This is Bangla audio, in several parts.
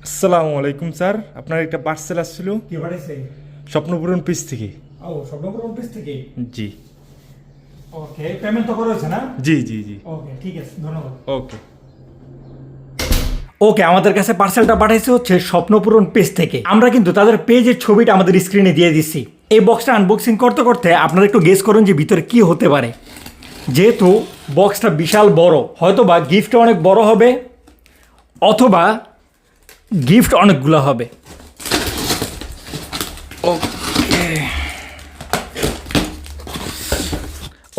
আসসালামু আলাইকুম স্যার, আপনার একটা পার্সেল আসছিল কি পাঠাইছে? স্বপ্নপূরণ পিস থেকে। ও স্বপ্নপুর অফিস থেকে। জি ওকে, পেমেন্ট তো করা হয়েছে না? জি জি জি ওকে, ঠিক আছে, ধন্যবাদ। ওকে। ওকে, আমাদের কাছে পার্সেলটা পাঠাইছে হচ্ছে স্বপ্নপূরণ পেজ থেকে। আমরা কিন্তু তাদের পেজের ছবিটা আমাদের স্ক্রিনে দিয়ে দিচ্ছি। এই বক্সটা আনবক্সিং করতে করতে আপনারা একটু গেস করুন যে ভিতরে কি হতে পারে। যেহেতু বক্সটা বিশাল বড়, হয়তো বা গিফট অনেক বড় হবে অথবা গিফট অনেকগুলো হবে।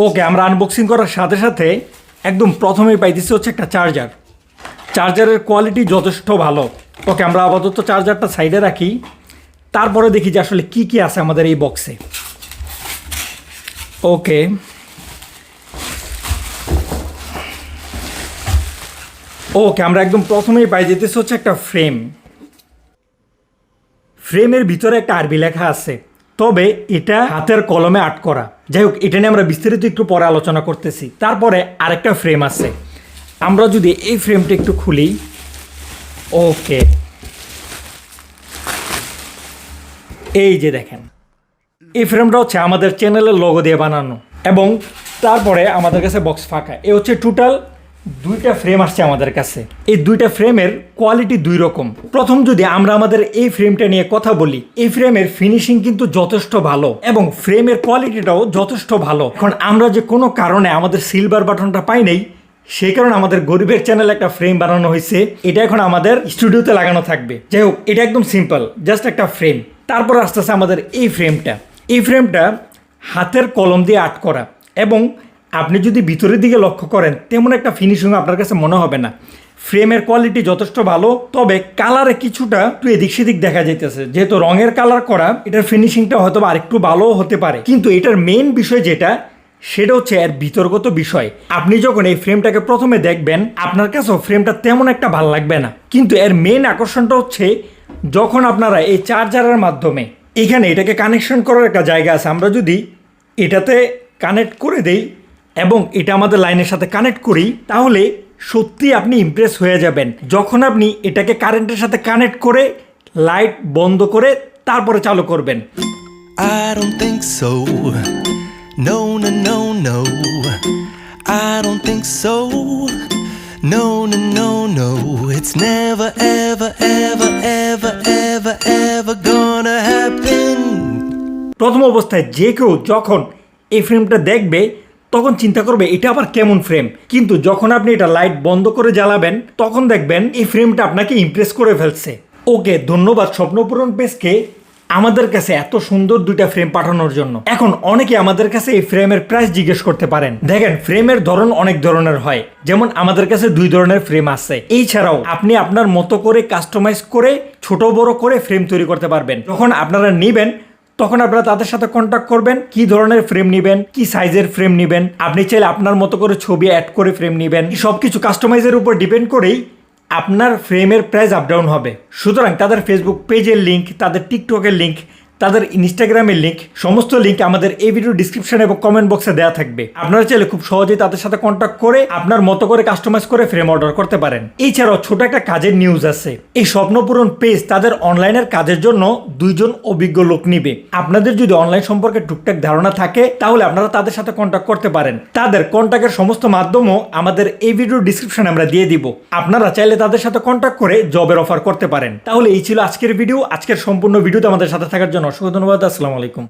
ওকে, আমরা আনবক্সিং করার সাথে সাথে একদম প্রথমেই পাইতেছি হচ্ছে একটা চার্জার। চার্জারের কোয়ালিটি যথেষ্ট ভালো। ওকে, আমরা আপাতত চার্জারটা সাইডে রাখি, তারপরে দেখি যে আসলে কি কি আছে আমাদের এই বক্সে। ওকে, ওকে, আমরা একদম প্রথমেই পাই যেতেছি হচ্ছে একটা ফ্রেম। ফ্রেমের ভিতরে একটা আরবি লেখা আছে, তবে এটা হাতের কলমে আর্ট করা। যাই হোক, এটা নিয়ে আমরা বিস্তারিত একটু পরে আলোচনা করতেছি। তারপরে আরেকটা ফ্রেম আছে। আমরা যদি এই ফ্রেমটা একটু খুলি, ওকে, এই যে দেখেন, এই ফ্রেমটা হচ্ছে আমাদের চ্যানেলের লোগো দিয়ে বানানো। এবং তারপরে আমাদের কাছে বক্স ফাঁকা। এ হচ্ছে টোটাল দুইটা ফ্রেম আসছে আমাদের কাছে। এই দুইটা ফ্রেমের কোয়ালিটি দুই রকম। প্রথম যদি আমরা আমাদের এই ফ্রেমটা নিয়ে কথা বলি, এই ফ্রেমের ফিনিশিং কিন্তু যথেষ্ট ভালো এবং ফ্রেমের কোয়ালিটিটাও যথেষ্ট ভালো। এখন আমরা যে কোনো কারণে আমাদের সিলভার বাটনটা পাই নাই, সেই কারণে আমাদের গরিবের চ্যানেলে একটা ফ্রেম বানানো হয়েছে। এটা এখন আমাদের স্টুডিওতে লাগানো থাকবে। যাই হোক, এটা একদম সিম্পল, জাস্ট একটা ফ্রেম। তারপর আসতেছে আমাদের এই ফ্রেমটা। এই ফ্রেমটা হাতের কলম দিয়ে আর্ট করা, এবং আপনি যদি ভিতরের দিকে লক্ষ্য করেন তেমন একটা ফিনিশিং আপনার কাছে মনে হবে না। ফ্রেমের কোয়ালিটি যথেষ্ট ভালো, তবে কালারে কিছুটা একটু এদিক সেদিক দেখা যাইতেছে। যেহেতু রঙের কালার করা, এটার ফিনিশিংটা হয়তো আরেকটু ভালোও হতে পারে। কিন্তু এটার মেইন বিষয় যেটা, সেটা হচ্ছে এর বিতর্গত বিষয়। আপনি যখন এই ফ্রেমটাকে প্রথমে দেখবেন, আপনার কাছেও ফ্রেমটা তেমন একটা ভালো লাগবে না। কিন্তু এর মেইন আকর্ষণটা হচ্ছে যখন আপনারা এই চার্জারের মাধ্যমে এখানে এটাকে কানেকশন করার একটা জায়গা আছে, আমরা যদি এটাতে কানেক্ট করে দেই এবং এটা আমাদের লাইনের সাথে কানেক্ট করি, তাহলে সত্যি আপনি ইমপ্রেস হয়ে যাবেন। যখন আপনি এটাকে কারেন্টের সাথে কানেক্ট করে লাইট বন্ধ করে তারপরে চালু করবেন। I don't think so. No, no, no, no. I don't think so. No, no, no, no. It's never, ever, ever, ever, ever, ever gonna happen. প্রথম অবস্থায় যে কেউ যখন এই ফ্রেমটা দেখবে তখন চিন্তা করবে এটা আবার কেমন ফ্রেম। কিন্তু যখন আপনি এটা লাইট বন্ধ করে জ্বালাবেন, তখন দেখবেন এই ফ্রেমটা আপনাকে ইমপ্রেস করে ফেলছে। ওকে, ধন্যবাদ স্বপ্নপূরণ পেজকে আমাদের কাছে এত সুন্দর দুইটা ফ্রেম পাঠানোর জন্য। এখন অনেকে আমাদের কাছে এই ফ্রেমের প্রাইস জিজ্ঞেস করতে পারেন। দেখেন, ফ্রেমের ধরন অনেক ধরনের হয়। যেমন আমাদের কাছে দুই ধরনের ফ্রেম আছে। এছাড়াও আপনি আপনার মতো করে কাস্টমাইজ করে ছোট বড় করে ফ্রেম তৈরি করতে পারবেন। যখন আপনারা নেবেন তখন আপনারা তাদের সাথে কন্ট্যাক্ট করবেন, কি ধরনের ফ্রেম নেবেন, কি সাইজের ফ্রেম নেবেন। আপনি চাইলে আপনার মতো করে ছবি অ্যাড করে ফ্রেম নেবেন। সবকিছু কাস্টমাইজের উপর ডিপেন্ড করেই আপনার ফ্রেমের প্রাইস আপ ডাউন হবে। সুতরাং তাদের ফেসবুক পেজের লিঙ্ক, তাদের টিকটকের লিঙ্ক, তাদের ইনস্টাগ্রামের লিঙ্ক, সমস্ত লিঙ্ক আমাদের এই ভিডিও ডিসক্রিপশন এবং কমেন্ট বক্সে দেওয়া থাকবে। আপনারা চাইলে খুব সহজেই তাদের সাথে কন্ট্যাক্ট করে আপনার মতো করে কাস্টমাইজ করে ফ্রেম অর্ডার করতে পারেন। এছাড়াও ছোট একটা কাজের নিউজ আছে। এই স্বপ্নপূরণ পেজ তাদের অনলাইনের কাজের জন্য দুইজন অভিজ্ঞ লোক নিবে। আপনাদের যদি অনলাইন সম্পর্কে টুকটাক ধারণা থাকে, তাহলে আপনারা তাদের সাথে কন্ট্যাক্ট করতে পারেন। তাদের কন্ট্যাক্টের সমস্ত মাধ্যমও আমাদের এই ভিডিও ডিসক্রিপশনে আমরা দিয়ে দিব। আপনারা চাইলে তাদের সাথে কন্ট্যাক্ট করে জবের অফার করতে পারেন। তাহলে এই ছিল আজকের ভিডিও। আজকের সম্পূর্ণ ভিডিওতে আমাদের সাথে থাকার জন্য অসংখ্য ধন্যবাদ। আসসালামু আলাইকুম।